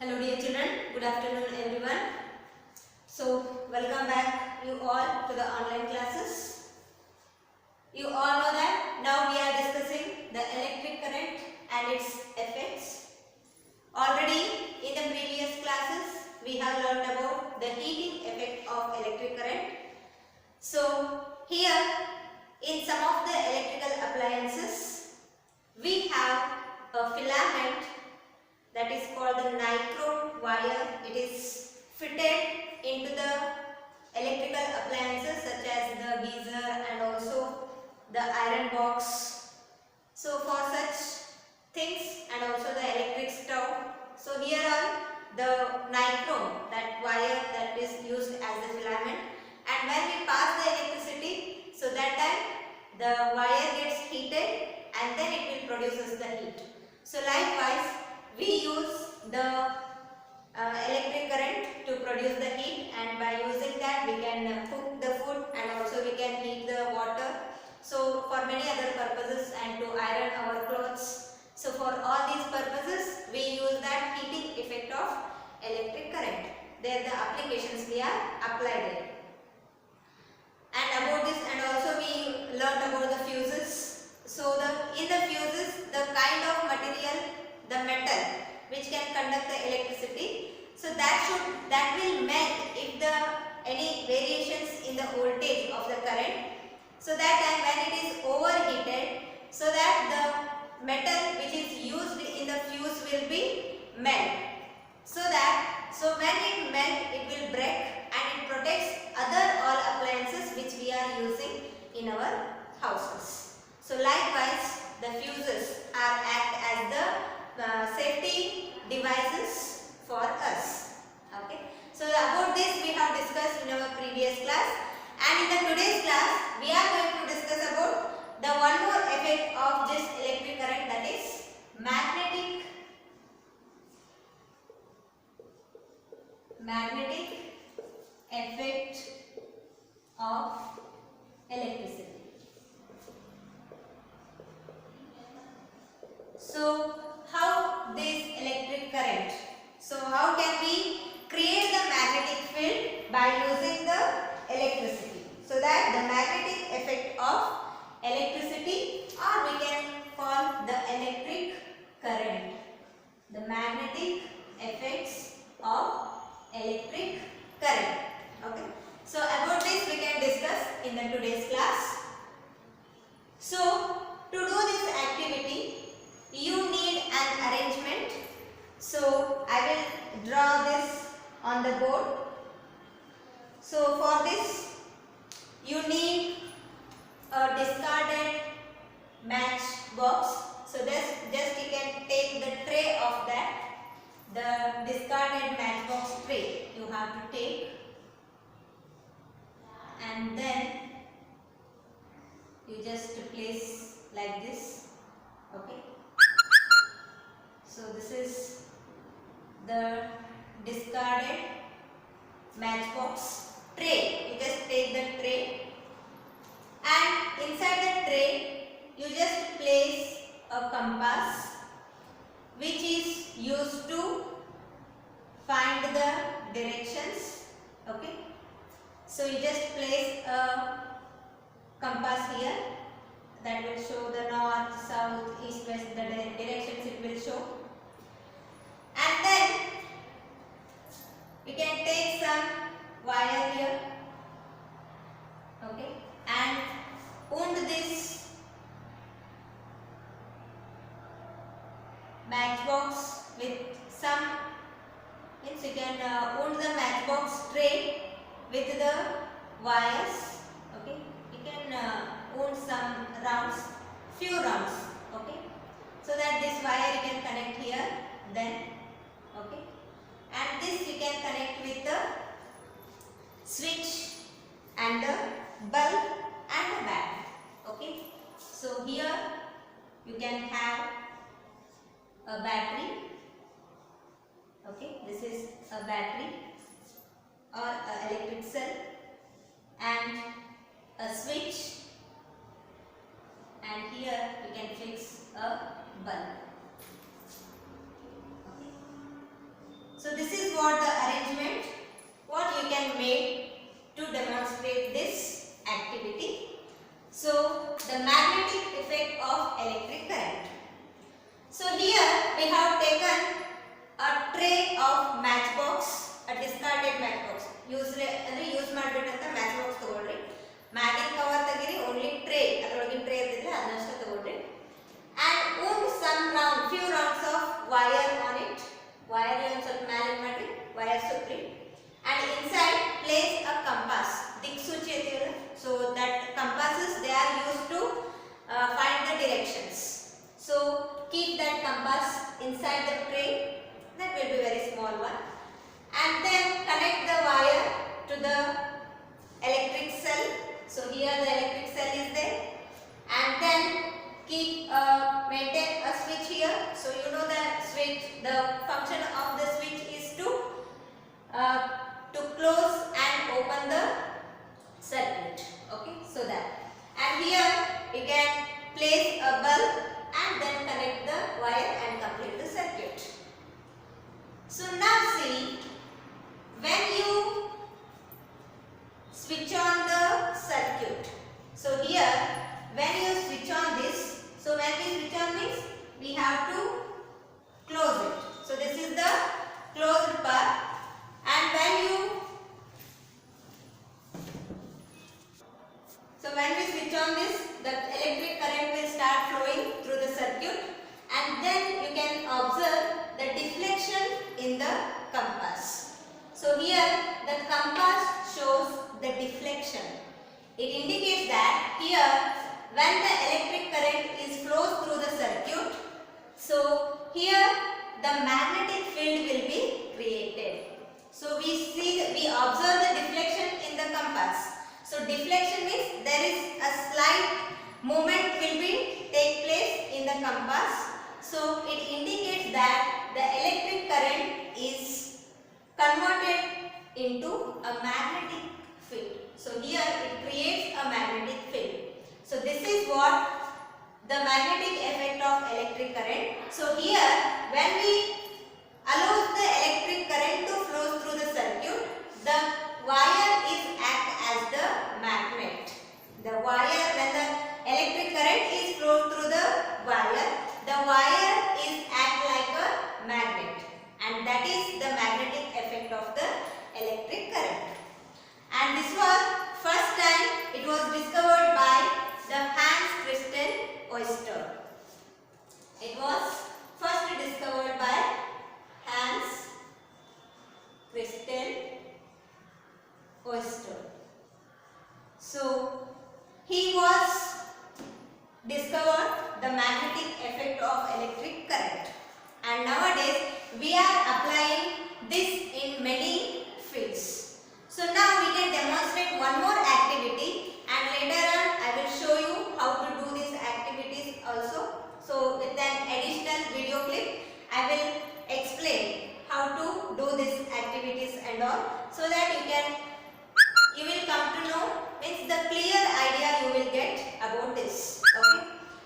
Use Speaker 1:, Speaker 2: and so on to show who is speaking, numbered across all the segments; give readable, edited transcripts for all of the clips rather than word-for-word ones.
Speaker 1: Hello dear children, good afternoon everyone. So welcome back you all to the online classes. You all know that now we are discussing the electric current and its effects. Already in the previous classes we have learned about the heating effect of electric current. So here in some of the electrical appliances we have a filament that is called the nichrome wire. It is fitted into the electrical appliances such as the geyser and also the iron box. So for such things and also the electric stove. So here are the nichrome, that wire that is used as the filament, and when we pass the electricity, so that time the wire gets heated and then it will produces the heat. So likewise we use the electric current to produce the heat, and by using that we can cook the food and also we can heat the water. So for many other purposes, and to iron our clothes. So for all these purposes we use that heating effect of electric current. There the applications we are applied it. And about this, and also we learned about the fuses. So in the fuses, the kind of material, the metal which can conduct the electricity, so that will melt if the any variations in the voltage of the current. So that time when it is overheated, so that the metal which is used in the fuse will be melt. So when it melt, it will break and it protects other all appliances which we are using in our houses. So likewise the fuses are act as the safety devices for us. Okay. So about this we have discussed in our previous class, and in the today's class we are going to discuss about the one more effect of this electric current, that is magnetic effect of electricity. So how this electric current? So how can we create the magnetic field by using the electricity? So that the magnetic effect of electricity, or we can call the electric current. The magnetic effects of electric current. Okay. So about this we can discuss in the today's class. So to do this activity you need an arrangement. So I will draw this on the board. So for this you need a discarded match box. So just you can take the tray of that, the discarded matchbox tray you have to take, and then you just place like this. Okay. So this is the discarded matchbox tray. You just take the tray, and inside the tray you just place a compass which is used to find the directions. Okay. So you just place a compass here that will show the north, south, east, west, the directions it will show. And then you can take some wire here. Okay. And wound this matchbox with some, means you can wound the matchbox tray with the wires. Okay. You can wound some rounds, few rounds. Okay. So that this wire you can connect here, then. Okay. And this you can connect with the switch and the bulb and the battery. Okay. So here you can have a battery. Okay. This is a battery or an electric cell, and a switch, and here you can fix a bulb. Okay. So this is what the arrangement what you can make to demonstrate this activity. So the magnetic effect of electric current. So here we have taken a tray of matchbox, a discarded matchbox. Use ಮಾಡಿಬಿಟ್ಟಂತ matchbox ತಗೊಳ್ರಿ. ಮ್ಯಾಗಿನ್ cover ತೆಗೀರಿ, only tray ಅದರೊಳಗಿನ tray ಇರ್ತೈತೆ ಅದನ್ನಷ್ಟೇ ತಗೊಳ್ರಿ. And wound some round, few rounds of wire on it. Wire ಒಂದು ಸ್ವಲ್ಪ ಮ್ಯಾಲಿನ್ ಮಾಡ್ರಿ, wire ಸುತ್ರಿ. And inside place a compass. ದಿಕ್ಸೂಚಿ ಐತಿವಲ್ಲ, so that compasses they are used to find the directions. So keep that compass inside the tray. That will be very small one. And then connect the wire to the electric cell. So here the electric cell is there. And then keep maintain a switch here. So you know the switch, the function of the switch is to close and open the circuit. Okay, so that. And here you can place a bulb and then connect the wire and complete the circuit. So now see, when you switch on the circuit, so here when you switch on this, so when we switch on this, we have to close it. So this is the closed part. And when we switch on this, the electric current will start flowing through the circuit, and then you can observe the deflection in the compass. So here the compass shows the deflection. It indicates that here when the electric current is flows through the circuit, so here the magnetic field will be created. So we observe the deflection in the compass. So deflection means there is a slight movement will be take place in the compass. So it indicates that the electric current is converted into a magnetic field. So here it creates a magnetic field. So this is what the magnetic effect of electric current. So here when we allow the electric current to flow through the circuit, the wire is act as the magnet. The wire, when the electric current is flowed through the wire is act like a magnet, and that is the magnetic effect of the electric current. And this was first time it was discovered by the Hans Christian Ørsted. It was first discovered by Hans Christian Ørsted. So he was discovered the magnetic effect of electric current, and nowadays we are applying this in many fields. So now we can demonstrate one more activity, and later on I will show you how to do these activities also. So with an additional video clip I will explain how to do these activities and all, so that you will come to know, means the clear idea you will get about this. Okay,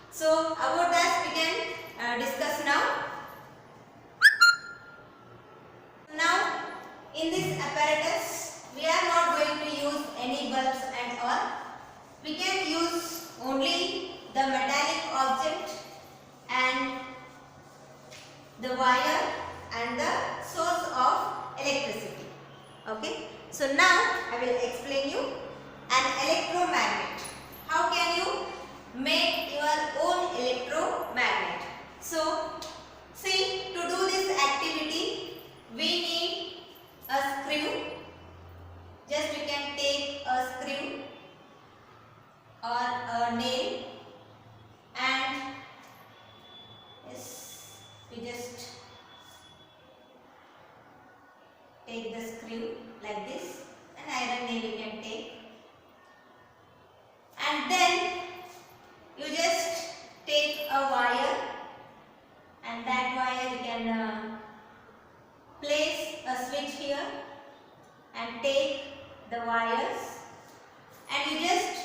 Speaker 1: so about that we can discuss now. Now in this apparatus we are not going to use any bulbs and all. We can use only the metallic object and the wire and the source of electricity. Okay, so now I will explain you an electromagnet. How can you make your own electromagnet? So see, to do this activity we need a screw. Just you can take a screw or a nail, and yes, we just take the screw like this, and iron nail you can take, and then you just take a wire, and that wire you can place a switch here and take the wires, and you just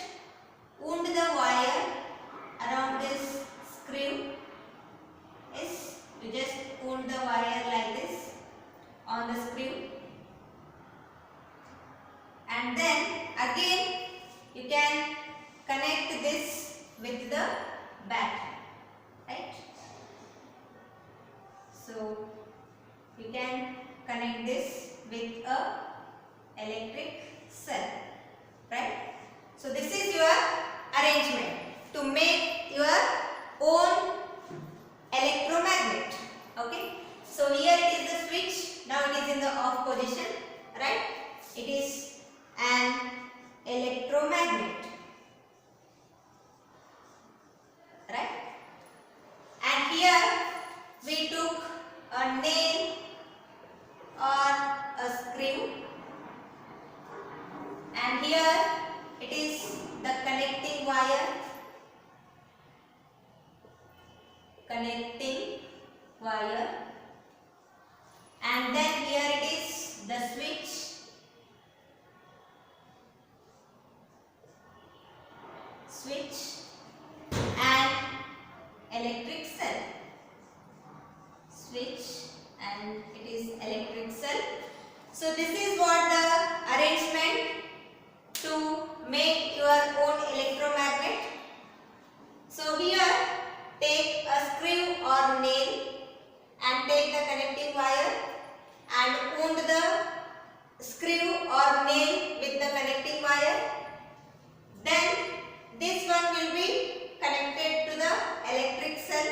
Speaker 1: wound the wire around this screw. Yes, you just wound the wire like this on and then again you can connect this with the battery, right? So you can connect this with a electric cell, right? So this is your arrangement to make your own electromagnet. Okay, so here it is the switch. Now it is in the off position, right? It is an electromagnet, right? And here we took a nail or a screw, and here it is the connecting wire, and then here it is the switch and electric cell, and it is electric cell. So this is what the arrangement to make your own electromagnet. So here take a screw or nail and take the connecting wire and wound the screw or nail with the connecting wire. Then this one will be connected to the electric cell,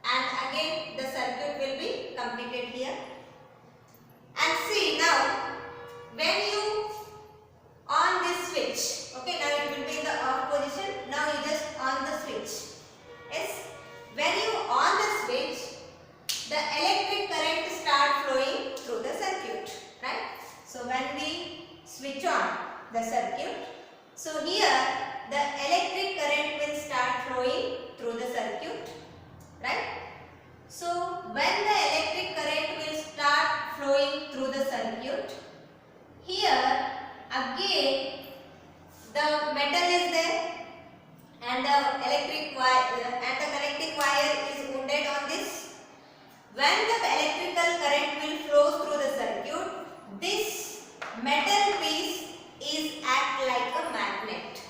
Speaker 1: and again the circuit will be completed here. And see, now when you on this switch, okay, now it will be in the off position. Now you just on the switch. Yes, when you on the switch, the electric current start flowing through the circuit, right? So when we switch on the circuit, so here the electric current will start flowing through the circuit, right? So when the electric current will start flowing through the circuit, here again the metal is there and the electric wire and the connecting wire is wounded on this. When the electrical current will flow through the circuit, this metal piece is act like a magnet.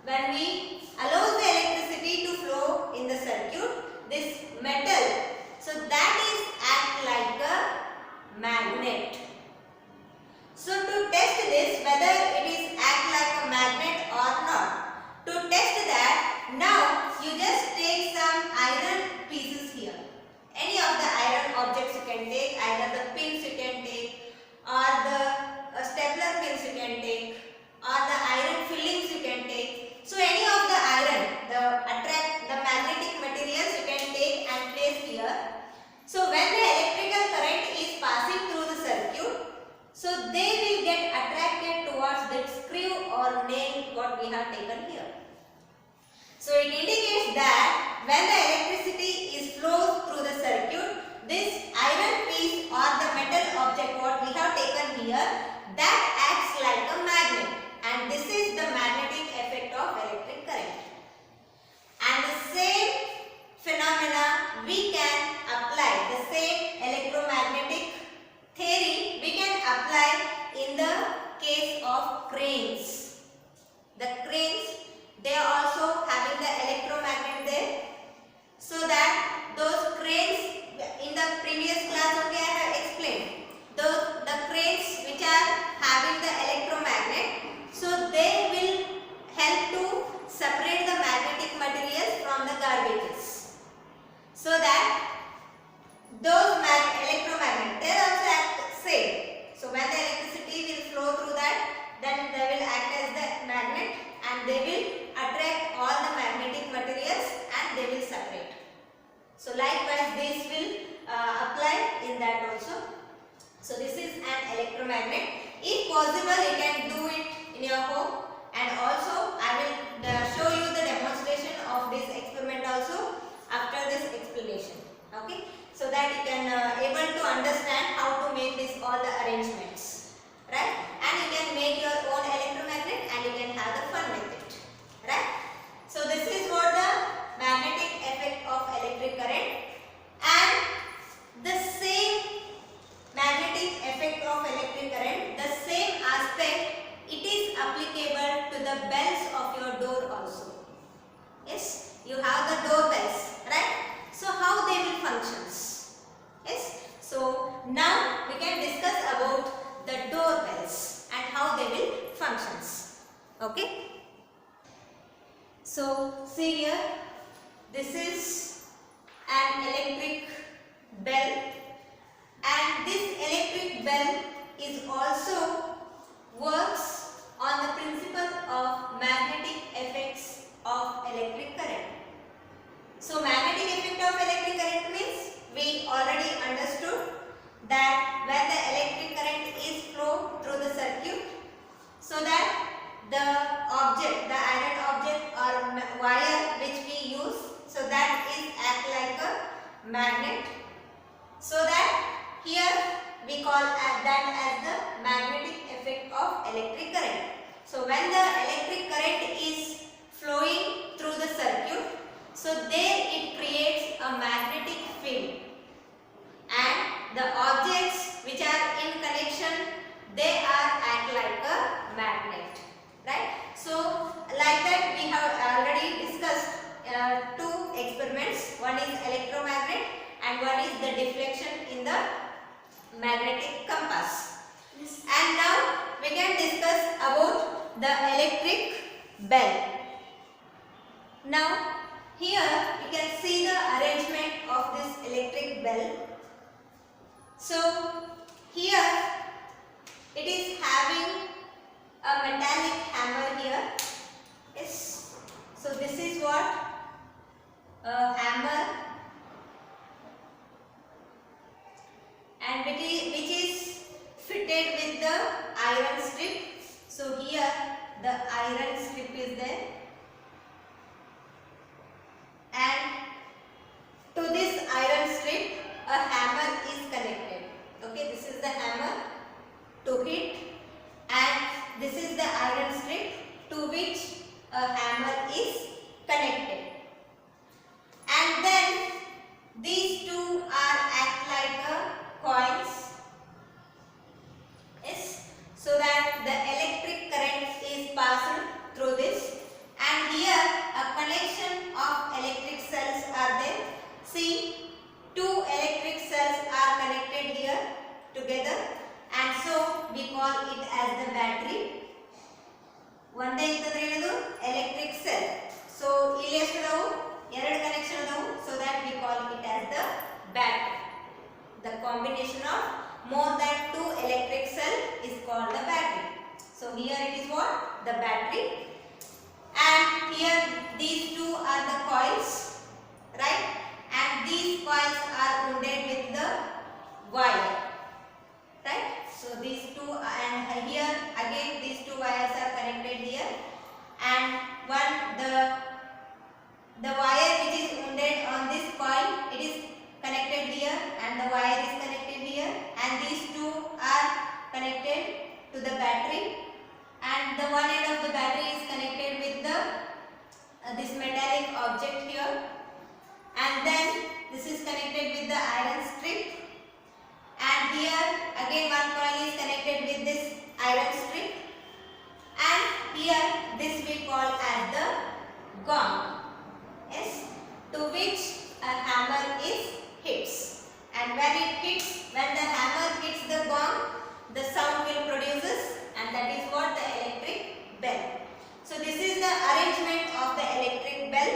Speaker 1: When we allow the electricity to flow in the circuit, this metal, so that is act like a magnet. So to test this, whether it is act like a magnet or not, to test that, now you just take some iron pieces here. Any of the iron objects you can take, either the pins you can take, or the stapler pins you can take, or the iron fillings you can take. So any of the iron, the magnetic materials you can take and place here. So when the electrical current is passing through the circuit, so they will get attracted towards that screw or nail what we have taken here. So it indicates that when the electricity is flows through the circuit, this iron piece or the metal object what we have taken here, that acts like a magnet, and this is the magnetic effect of electric current. And the same phenomena we can apply, the same electromagnetic theory we can apply in the case of cranes. The cranes, they are also having the electromagnet there, so that those cranes, in the previous class okay I have explained, the cranes which are having the electromagnet, so they will help to separate the magnetic materials from the garbages, so that those electromagnet, they also act same. So when the electricity will flow through that, then they will act as the magnet and they will attract all the magnetic materials and they will separate. So likewise this will apply in that also. So this is an electromagnet. If possible you can do it in your home, and also I will show you the demonstration of this experiment also after this explanation. Okay, so that you can able to understand how to make this all the arrangements, right? And you can make your own electromagnet and you can have the fun with it, right? So this is what the magnetic effect of electric current, and the same magnetic effect of electric current, the same aspect that when the electric current is flow through the circuit, so that the object, the iron object or wire which we use, so that is act like a magnet. So that here we call that as the magnetic effect of electric current. So when the electric current is flowing through the circuit, so there it creates a magnetic field, and the objects which are in connection, they are act like a magnet, right? So like that we have already discussed two experiments. One is electromagnet and one is the deflection in the magnetic compass. Yes. And now we can discuss about the electric bell. Now here you can see the arrangement of this electric bell. So here it is having a metallic hammer here. Yes. So this is what a hammer, and which is fitted with the iron strip. So here the iron strip is there, and to this iron strip a hammer is connected. Okay, this is the hammer to hit, and this is the iron strip to which a hammer is connected. And then these two are act like a coils. Yes, so that the electric current is passed through this, and here a connection of electric cells are there. See, two electric cells are connected here together, and so we call it as the battery. ಒಂದೇ ಅಂತಂದ್ರೆ ಏನದು electric cell. So ಇಲ್ಲಿ ಎಷ್ಟು ಅದಾವು, ಎರಡು connection ಅದಾವು, so that we call it as the battery. The combination of more than two electric cell is called the battery. So here it is what? The battery. And here these two are the coils, right? And these coils are wounded with the wire, right? So these two, and here again these two wires are connected here, and one the wire which is wounded on this coil, it is connected here, and the wire is connected here, and these two are connected to the battery, and the one end of the battery is connected with the this metallic object here, and then this is connected with the iron strip, and here again one coil is connected with this iron strip, and here this we call as the gong. Yes, to which a hammer is hits, and when it hits, when the hammer hits the gong, the sound will produces, and that is what the electric bell. So this is the arrangement of the electric bell,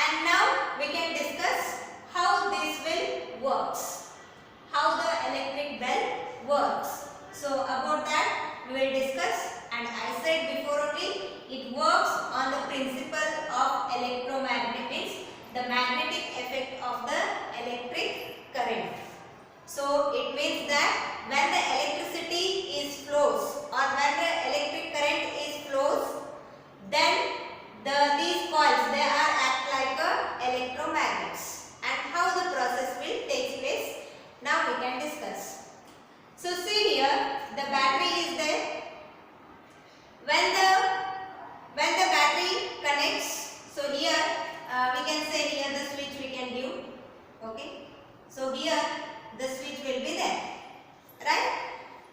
Speaker 1: and now we can discuss how this will works, how the electric bell works. So about that we will discuss, and I said before only, it works on the principle of electromagnet, means the magnetic effect of the electric current. So it means that when the electricity is flows, or when the electric current is flows, then these coils, they are act like a electromagnets, and how the process will take place, now we can discuss. So see here, the battery is there. When the battery connects, so here we can say here the switch we can do. Okay, so here the switch will be there, right?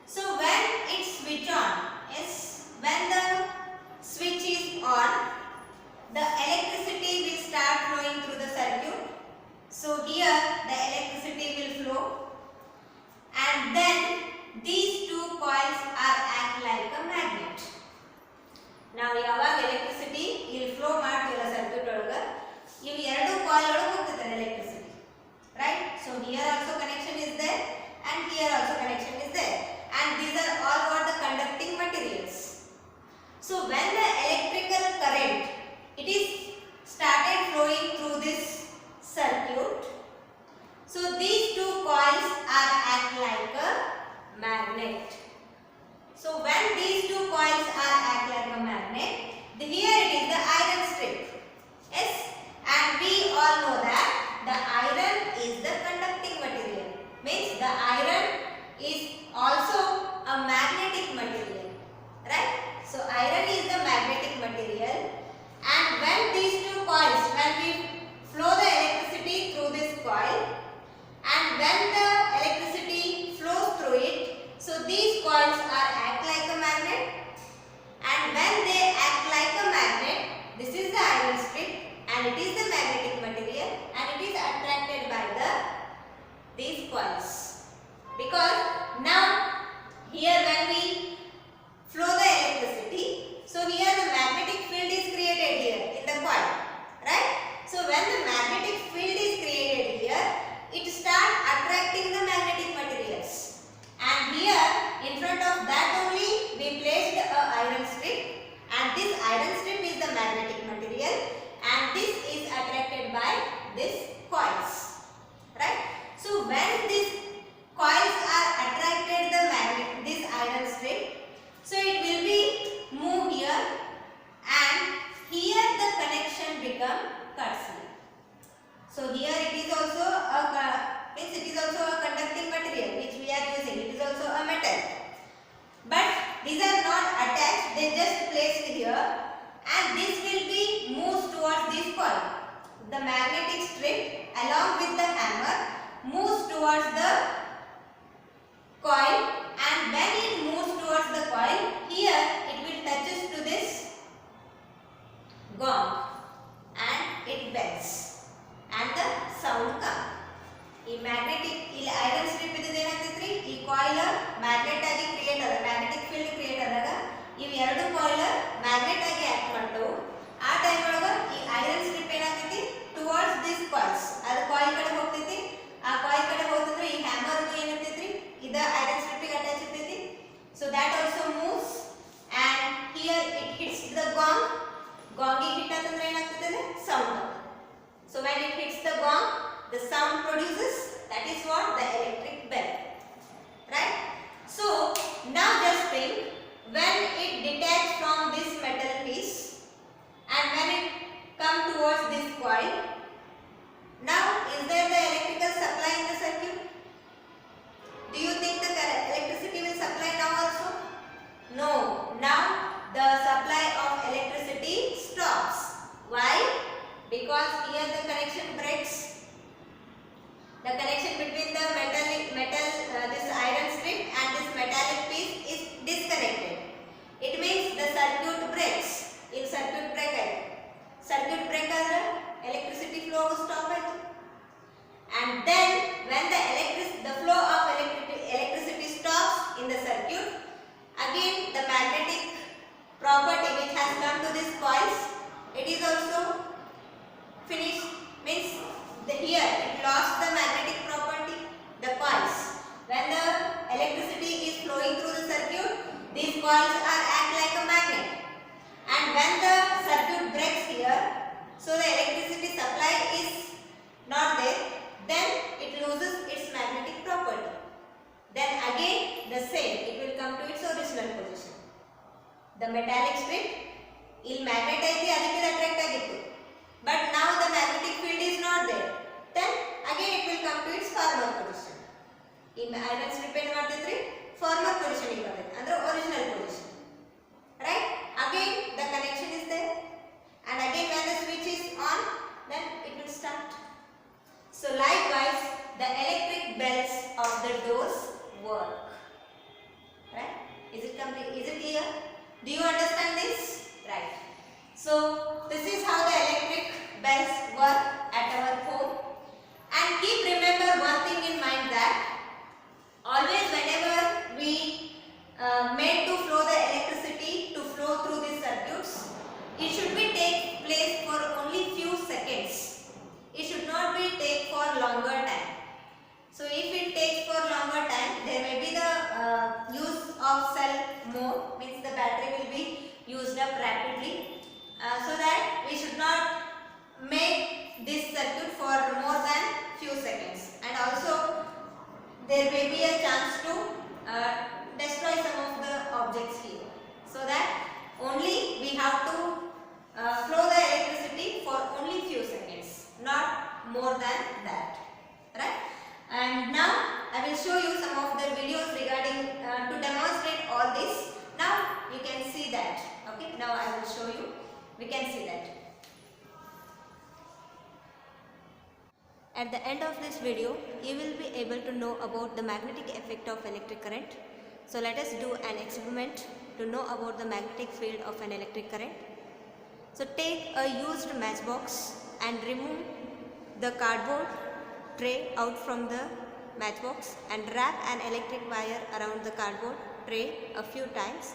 Speaker 1: So when it switch on, yes, when the switch is on, the electricity will start flowing through the circuit. So here the electricity will flow, and then these two coils are act like a magnet. Now ಯಾವಾಗ electricity ಇಲ್ಲಿ flow ಮಾಡ್ತೀವಲ್ಲ circuit ಒಳಗೆ, ಇವು ಎರಡು coil ಒಳಗೆ ಹೋಗ್ತದೆ electricity, right? So here also connection is there, and here also connection is there, and these are all what the conducting materials. So when the electrical current, it is started flowing through this circuit, so these two coils are act like coils. Because now here when we flow the electricity, so here the magnetic field is created here in the coil, right? So when the magnetic field is created here, it starts attracting the magnetic materials, and here in front of that only we placed a iron strip, and this iron strip is the magnetic material, and this is attracted by this coils, right? So when these coils are attracted the magnet, this iron strip, so it will be move here, and here the connection become cut-slip. So here it is also a conducting material which we are using. It is also a metal, but these are not attached. They just placed here, and this will be moves towards this coil. The magnetic strip along with the hammer moves towards the coil, and when it moves towards the coil, here it will touches to this gong and it bends and the sound comes. ಈ magnetic ಇಲ್ಲಿ iron strip ಇದ್ದಿದ್ದು ಏನಾಗ್ತೈತ್ರಿ, ಈ coil magnet ಆಗಿ create ಆದ, magnetic field create ಆದಾಗ ಇವು ಎರಡು ಕಾಯಿಲ್ ಮ್ಯಾಗ್ನೆಟ್ ಆಗಿ ಆಕ್ಟ್ ಮಾಡ್ತವು. ಆ ಟೈಮ್ ಒಳಗ ಈ ಐರನ್ ಸ್ಟ್ರಿಪ್ ಏನಾಗ್ತೈತಿ ಟುವರ್ಡ್ಸ್ ದಿಸ್ ಕಾಯಿಲ್ಸ್, ಅದು ಕಾಯಿಲ್ ಕಡೆ ಹೋಗ್ತೈತಿ. ಆ ಕಾಯಿಲ್ ಕಡೆ ಹೋಗ್ತಂದ್ರೆ ಈ ಹ್ಯಾಮರ್ ಏನಿರ್ತೈತ್ರಿ ಇದ ಐರನ್ ಸ್ಟ್ರಿಪ್ ಗೆ ಅಟ್ಯಾಚ್ ಇರ್ತೈತಿ. So that also moves, and here it hits the gong. Gong ಗೆ ಹಿಟ್ ಅಂತಂದ್ರೆ ಏನಾಗ್ತದೆ, sound. So when it hits the gong, the sound produces, that is what the electric bell, right? So now just think, when it detach from this metal piece and when it come towards this coil, now is there the electrical supply in the circuit? Do you think the electricity will supply now also? No, now the supply of electricity stops. Why? Because here the connection breaks. The connection between the this iron strip and this metallic piece is disconnected. It means the circuit breaks. In circuit break aaytu. Circuit break adre electricity flow stop aaytu. And then when the flow of electricity stops in the circuit, again the magnetic property which has come to this coils, it is also finished. Means here it lost the magnetic property, the coils. When the electricity is flowing through the circuit, these coils are act like a magnet, and when the circuit breaks here, so the electricity supply is not there, then it loses its magnetic property. Then again the same, it will come to its original position. The metallic strip il magnet aiti adike attract agittu, but now the magnetic field is not there, then again it will come to its former position. In iron strip ಏನು ಮಾಡ್ತೈತ್ರಿ, former position ಗೆ ಬರ್ತೈತಿ, ಅಂದ್ರೆ original position, right? Again the connection is there, and again when the switch is on, then it will start. So likewise the electric bells of the doors work, right? Is it clear? Do you understand this? Right. So this is how the electric bells work at our home. And keep remember one thing in mind, that always whenever we made to flow the electricity to flow through these circuits, it should be take place for only few seconds. It should not be take for longer time. So if it takes for longer time, there may be the use of cell more, means the battery will be used up rapidly. So that we should not make this circuit for more than few seconds, and also there may be a chance to destroy some of the objects here, so that only we have to flow the electricity for only few seconds, not more than that, right? And now I will show you some of the videos regarding to demonstrate all this. Now you can see that. Okay, now I will show you. We can see that. At the end of this video, you will be able to know about the magnetic effect of electric current. So let us do an experiment to know about the magnetic field of an electric current. So take a used matchbox and remove the cardboard tray out from the matchbox and wrap an electric wire around the cardboard tray a few times.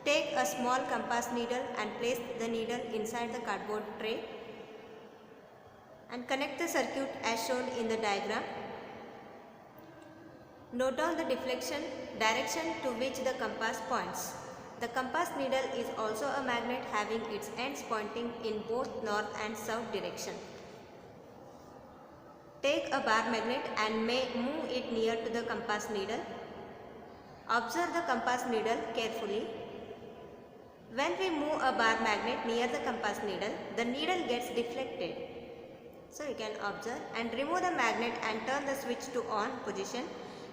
Speaker 1: Take a small compass needle and place the needle inside the cardboard tray and connect the circuit as shown in the diagram. Note down the deflection direction to which the compass points. The compass needle is also a magnet having its ends pointing in both north and south direction. Take a bar magnet and move it near to the compass needle. Observe the compass needle carefully. When we move a bar magnet near the compass needle, the needle gets deflected. So you can observe and remove the magnet and turn the switch to on position.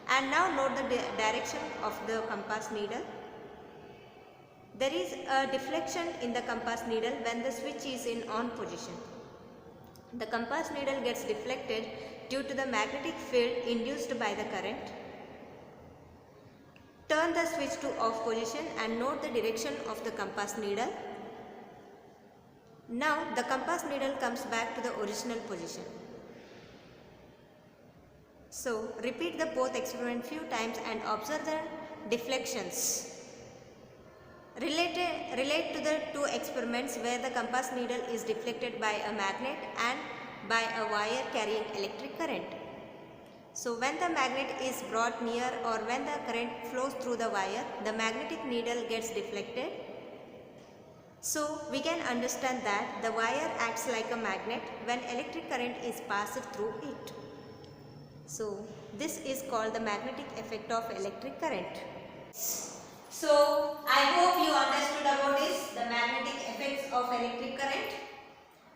Speaker 1: And now note the direction of the compass needle. There is a deflection in the compass needle when the switch is in on position. The compass needle gets deflected due to the magnetic field induced by the current. Turn the switch to off position and note the direction of the compass needle. Now the compass needle comes back to the original position. So repeat the both experiment few times and observe the deflections. Relate to the two experiments where the compass needle is deflected by a magnet and by a wire carrying electric current. So when the magnet is brought near or when the current flows through the wire, the magnetic needle gets deflected. So we can understand that the wire acts like a magnet when electric current is passed through it. So this is called the magnetic effect of electric current. So I hope you understood about this, the magnetic effects of electric current,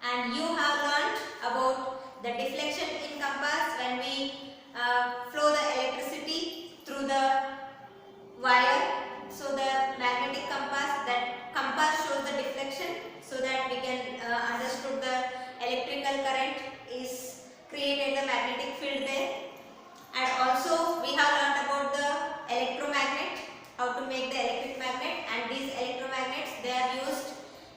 Speaker 1: and you have learnt about the deflection in compass when we flow the electricity through the wire. So the magnetic compass, that compass shows the deflection so that we can understood the electrical current is created the magnetic field there. And also we have learnt about the electromagnet, how to make the electric magnet, and these electromagnets, they are used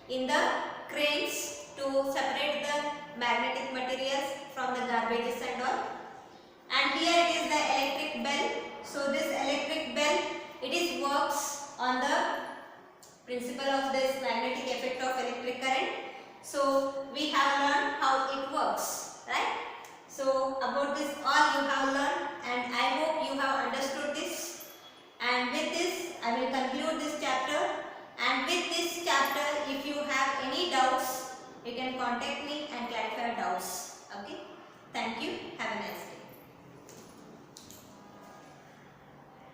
Speaker 1: in the cranes to separate the magnetic materials from the garbages and all. And here it is the electric bell. So this electric bell, it is works on the principle of this magnetic effect of electric current. So we have learned how it works, right? So about this all you have learned, and I hope you have understood this. And with this I will conclude this chapter. And with this chapter, if you have any doubts, you can contact me and clarify doubts. Okay. Thank you. Have a nice day.